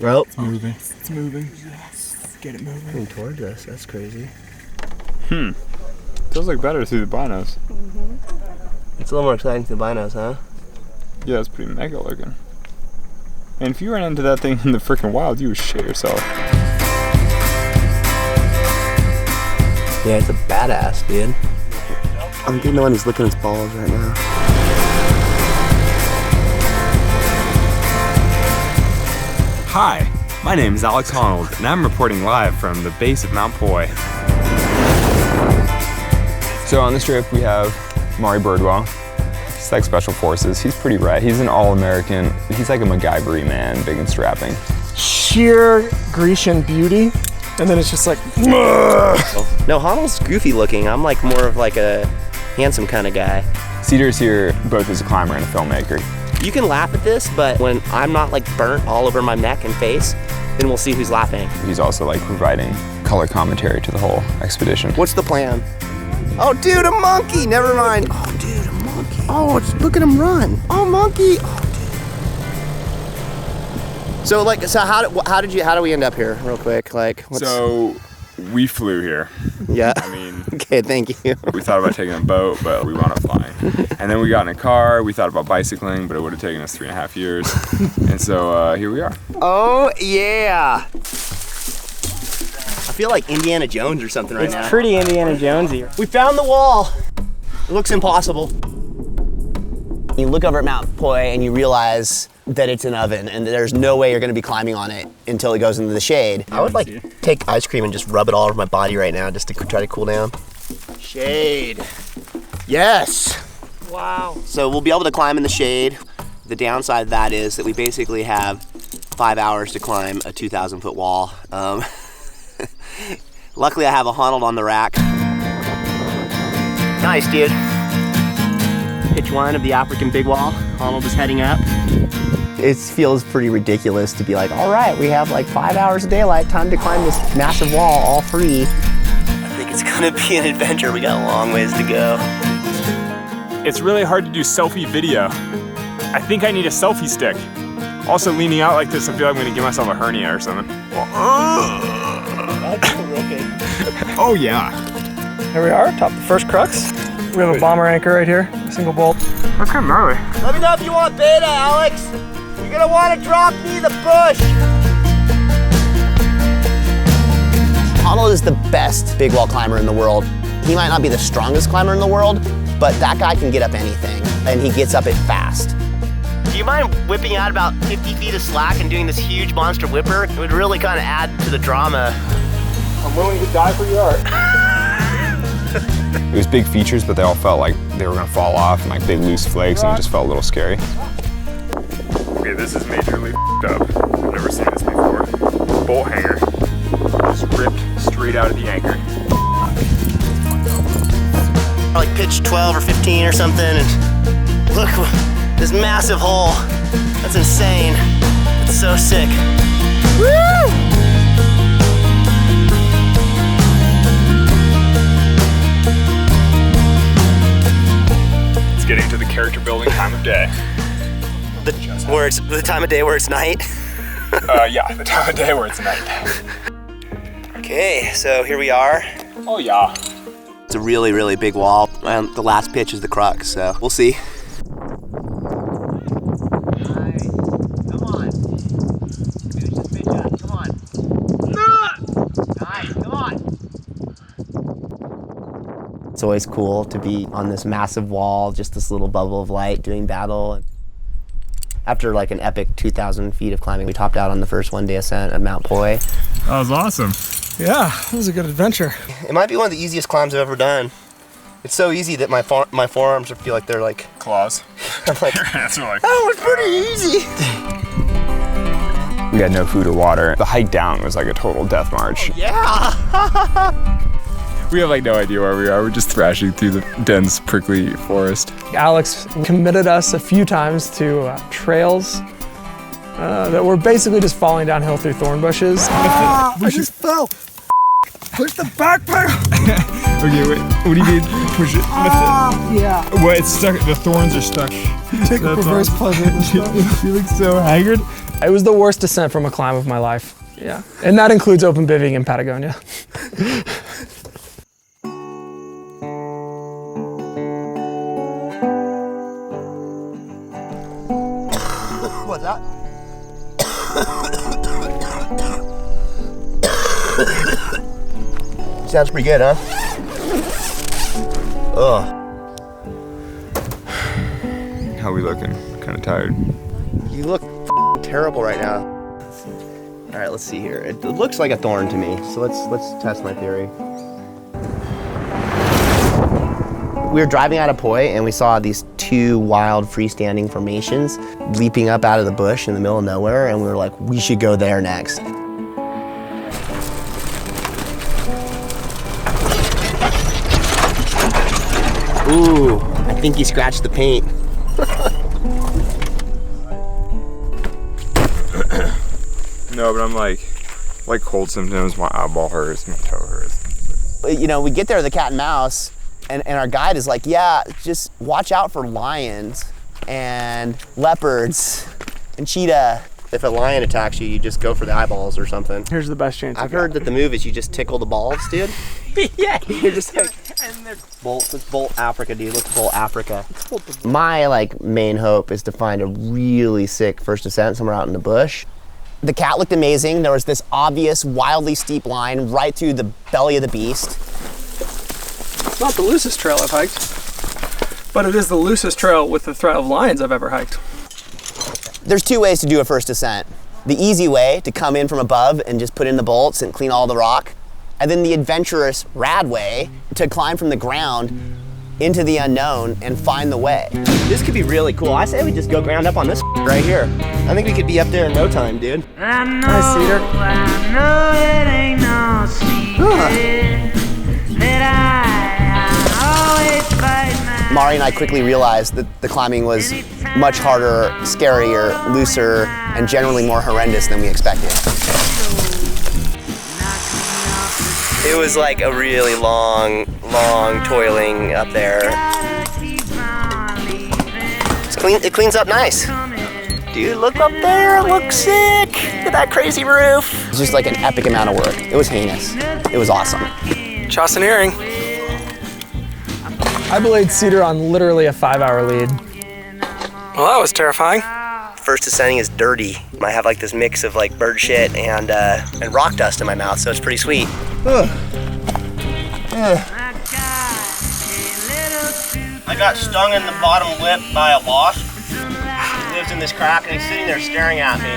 Oh. It's moving. It's moving. Yes. Get it moving. Coming towards us. That's crazy. Feels like better through the binos. It's a little more exciting than the binos, huh? Yeah, it's pretty mega looking. And if you ran into that thing in the freaking wild, you would shit yourself. Yeah, it's a badass, dude. I'm getting the one who's licking his balls right now. Hi, my name is Alex Honnold, and I'm reporting live from the base of Mount Poi. So on this trip we have Maury Birdwell. He's like Special Forces. He's pretty rad. He's an all-American. He's like a MacGyver-y man, big and strapping. Sheer Grecian beauty. And then it's just like, No, Honnold's goofy looking. I'm like more of like a handsome kind of guy. Cedar's here both as a climber and a filmmaker. You can laugh at this, but when I'm not like burnt all over my neck and face, then we'll see who's laughing. He's also like providing color commentary to the whole expedition. What's the plan? Oh, dude, a monkey. Never mind. Oh, dude, a monkey. Oh, look at him run. Oh, monkey. Oh, dude. So, like, how do we end up here, real quick? Like, So, we flew here. Yeah. I mean, okay, thank you. we thought about taking a boat, but we wound up flying. And then we got in a car. We thought about bicycling, but it would have taken us 3.5 years. And so here we are. Oh, yeah. I feel like Indiana Jones or something right now. It's pretty Indiana Jonesy. We found the wall. It looks impossible. You look over at Mount Poi and you realize that it's an oven and there's no way you're gonna be climbing on it until it goes into the shade. I would like take ice cream and just rub it all over my body right now just to try to cool down. Shade. Yes. Wow. So we'll be able to climb in the shade. The downside of that is that we basically have 5 hours to climb a 2,000-foot wall. Luckily I have a Honnold on the rack. Nice, dude. Pitch one of the African big wall. Honnold is heading up. It feels pretty ridiculous to be like, all right, we have like 5 hours of daylight, time to climb this massive wall all free. I think it's gonna be an adventure. We got a long ways to go. It's really hard to do selfie video. I think I need a selfie stick. Also, leaning out like this, I feel like I'm gonna give myself a hernia or something. Oh yeah. here we are, top the first crux. We have a bomber anchor right here, a single bolt. That's kind of gnarly. Let me know if you want beta, Alex. You're gonna want to drop me the bush. Honnold is the best big wall climber in the world. He might not be the strongest climber in the world, but that guy can get up anything, and he gets up it fast. Do you mind whipping out about 50 feet of slack and doing this huge monster whipper? It would really kind of add to the drama. I'm willing to die for your art. It was big features, but they all felt like they were gonna fall off and like big loose flakes, and it just felt a little scary. Okay, this is majorly up. I've never seen this before. Bolt hanger. Just ripped straight out of the anchor. Like pitch 12 or 15 or something, and look, this massive hole. That's insane. It's so sick. Woo! It's getting to the character building time of day. The time of day where it's night. Yeah, the time of day where it's night. Okay, so here we are. Oh yeah. It's a really, really big wall. And the last pitch is the crux, so we'll see. It's always cool to be on this massive wall, just this little bubble of light doing battle. After like an epic 2,000 feet of climbing, we topped out on the first one-day ascent of Mount Poi. That was awesome. Yeah, it was a good adventure. It might be one of the easiest climbs I've ever done. It's so easy that my forearms feel like they're like... Claws. I'm like, That's like, that was pretty easy. We had no food or water. The hike down was like a total death march. Yeah! we have like no idea where we are. We're just thrashing through the dense, prickly forest. Alex committed us a few times to trails that were basically just falling downhill through thorn bushes. I just fell. Push the back pedal. Okay, wait. What do you mean? Push it. Yeah. Well, it's stuck. The thorns are stuck. Take a reverse pleasure. You look so haggard. It was the worst descent from a climb of my life. Yeah. And that includes open bivvying in Patagonia. What's that? Sounds pretty good, huh? Ugh. How are we looking? Kind of tired. You look terrible right now. All right, let's see here. It looks like a thorn to me, so let's test my theory. We were driving out of Poi and we saw these two wild freestanding formations leaping up out of the bush in the middle of nowhere, and we were like, we should go there next. Ooh, I think he scratched the paint. No, but I'm like cold symptoms. My eyeball hurts, my toe hurts. You know, we get there, the cat and mouse, and our guide is like, yeah, just watch out for lions and leopards and cheetah. If a lion attacks you, you just go for the eyeballs or something. Here's the best chance. I've heard that the move is you just tickle the balls, dude. Yeah. You're just like, let's bolt Africa, dude. Let's bolt Africa. My main hope is to find a really sick first descent somewhere out in the bush. The cat looked amazing. There was this obvious, wildly steep line right through the belly of the beast. It's not the loosest trail I've hiked, but it is the loosest trail with the threat of lions I've ever hiked. There's two ways to do a first descent. The easy way, to come in from above and just put in the bolts and clean all the rock. And then the adventurous, rad way, to climb from the ground into the unknown and find the way. This could be really cool. I say we just go ground up on this right here. I think we could be up there in no time, dude. Nice, Cedar. I know it ain't no secret that I always fight my Mari and I quickly realized that the climbing was much harder, scarier, looser, and generally more horrendous than we expected. It was like a really long toiling up there. It cleans up nice. Dude, look up there, it looks sick. Look at that crazy roof. It's just like an epic amount of work. It was heinous. It was awesome. Chauceneering. I belayed Cedar on literally a 5-hour lead. Well, that was terrifying. First descending is dirty. I have this mix of bird shit and rock dust in my mouth, so it's pretty sweet. I got stung in the bottom lip by a wasp. He lives in this crack and he's sitting there staring at me.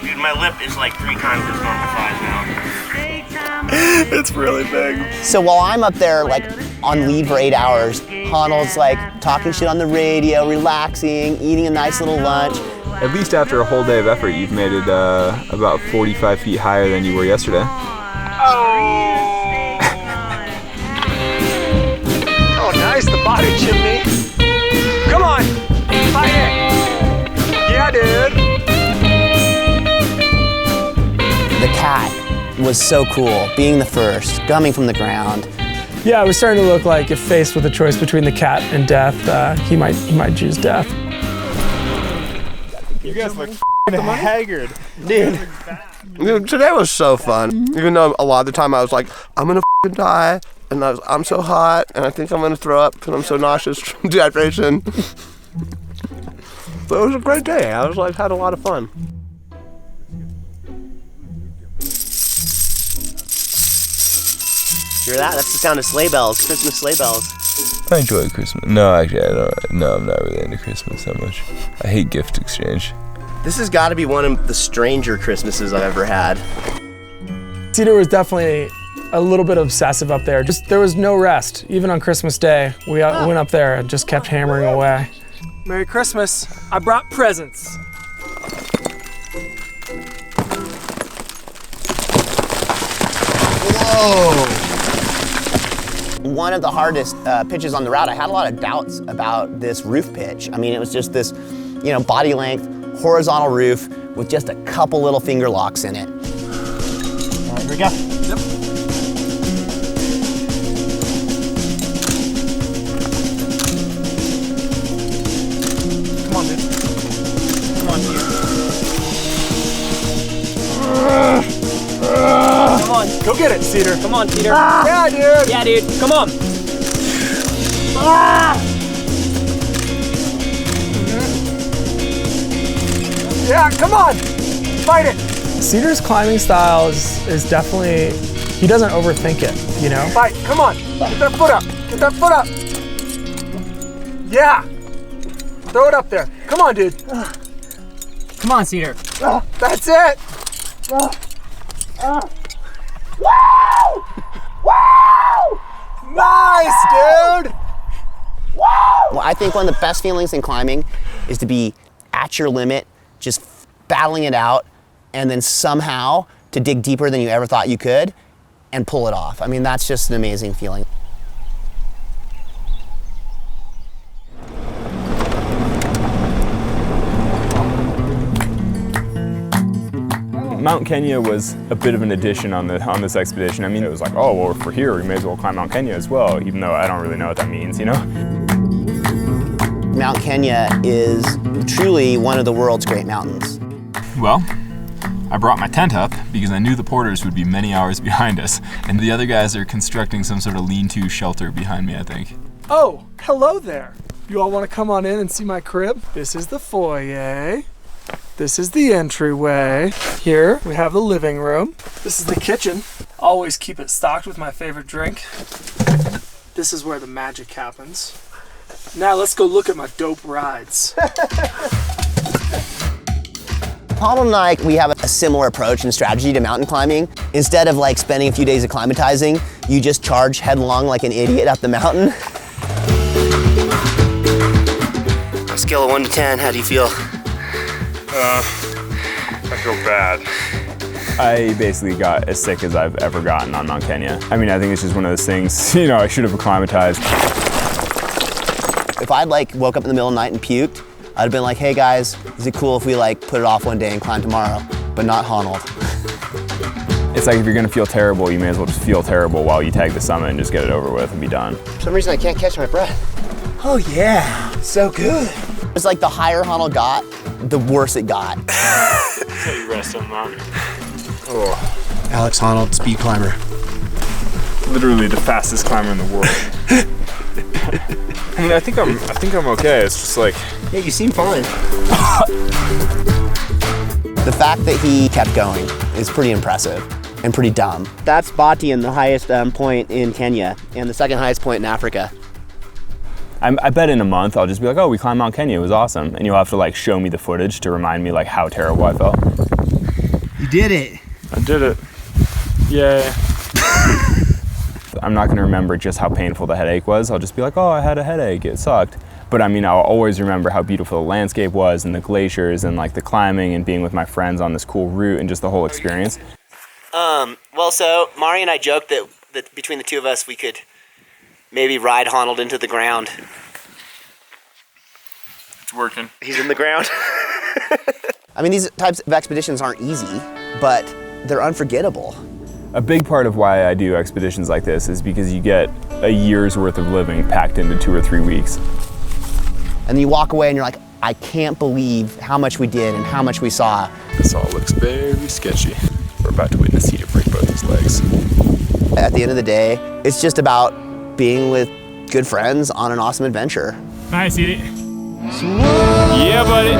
Dude, my lip is 3 times its normal size now. It's really big. So while I'm up there on lead for 8 hours, Honnold's talking shit on the radio, relaxing, eating a nice little lunch. At least after a whole day of effort, you've made it about 45 feet higher than you were yesterday. Oh, nice, the body chimney. Come on, fight it. Yeah, dude. The cat was so cool, being the first, coming from the ground. Yeah, it was starting to look like if faced with a choice between the cat and death, he might choose death. You guys look haggard. Dude, today was so fun. Even though a lot of the time I was like, I'm gonna die, and I'm so hot, and I think I'm gonna throw up because I'm so nauseous from dehydration. But it was a great day. I was had a lot of fun. Hear that? That's the sound of sleigh bells, Christmas sleigh bells. I enjoy Christmas. No, actually, I don't. No, I'm not really into Christmas that much. I hate gift exchange. This has got to be one of the stranger Christmases I've ever had. Cedar was definitely a little bit obsessive up there. There was no rest. Even on Christmas Day, we went up there and just kept hammering away. Merry Christmas. I brought presents. One of the hardest pitches on the route, I had a lot of doubts about this roof pitch. I mean, it was just this, body length, horizontal roof with just a couple little finger locks in it. All right, here we go. Yep. dude. Come on, dude. Come on. Go get it, Cedar. Come on, Peter. Yeah, dude. Yeah, dude. Come on. Yeah, come on. Fight it. Cedar's climbing style is definitely, he doesn't overthink it, you know? Fight, come on. Get that foot up. Get that foot up. Yeah. Throw it up there. Come on, dude. Come on, Cedar. That's it. Nice, dude. Well, I think one of the best feelings in climbing is to be at your limit, just battling it out, and then somehow to dig deeper than you ever thought you could and pull it off. I mean, that's just an amazing feeling. Mount Kenya was a bit of an addition on this expedition. I mean, it was like, oh, well, if we're here, we may as well climb Mount Kenya as well, even though I don't really know what that means, you know? Mount Kenya is truly one of the world's great mountains. Well, I brought my tent up because I knew the porters would be many hours behind us, and the other guys are constructing some sort of lean-to shelter behind me, I think. Oh, hello there. You all want to come on in and see my crib? This is the foyer. This is the entryway. Here we have the living room. This is the kitchen. Always keep it stocked with my favorite drink. This is where the magic happens. Now let's go look at my dope rides. Paul and I, we have a similar approach and strategy to mountain climbing. Instead of like spending a few days acclimatizing, you just charge headlong like an idiot up the mountain. On a scale of 1 to 10, how do you feel? I feel bad. I basically got as sick as I've ever gotten on Mount Kenya. I mean, I think it's just one of those things, you know, I should have acclimatized. If I'd like woke up in the middle of the night and puked, I'd have been like, hey guys, is it cool if we like put it off one day and climb tomorrow? But not Honnold. It's like if you're gonna feel terrible, you may as well just feel terrible while you tag the summit and just get it over with and be done. For some reason I can't catch my breath. Oh yeah, so good. It's like the higher Honnold got, the worse it got. So you rest on the mountain. Oh. Alex Honnold, speed climber. Literally the fastest climber in the world. I mean, I think I'm okay. It's just like, yeah, you seem fine. The fact that he kept going is pretty impressive and pretty dumb. That's Batian, the highest point in Kenya, and the second highest point in Africa. I bet in a month I'll just be like, oh, we climbed Mount Kenya, it was awesome. And you'll have to like show me the footage to remind me like how terrible I felt. You did it. I did it. Yay. I'm not gonna remember just how painful the headache was. I'll just be like, oh, I had a headache, it sucked. But I mean, I'll always remember how beautiful the landscape was and the glaciers and like the climbing and being with my friends on this cool route and just the whole experience. Well, so Mari and I joked that between the two of us, we could maybe ride Honnold into the ground. It's working. He's in the ground. I mean, these types of expeditions aren't easy, but they're unforgettable. A big part of why I do expeditions like this is because you get a year's worth of living packed into 2 or 3 weeks. And then you walk away and you're like, I can't believe how much we did and how much we saw. This all looks very sketchy. We're about to witness Cedar break both his legs. At the end of the day, it's just about being with good friends on an awesome adventure. Nice, Edie. Yeah, buddy.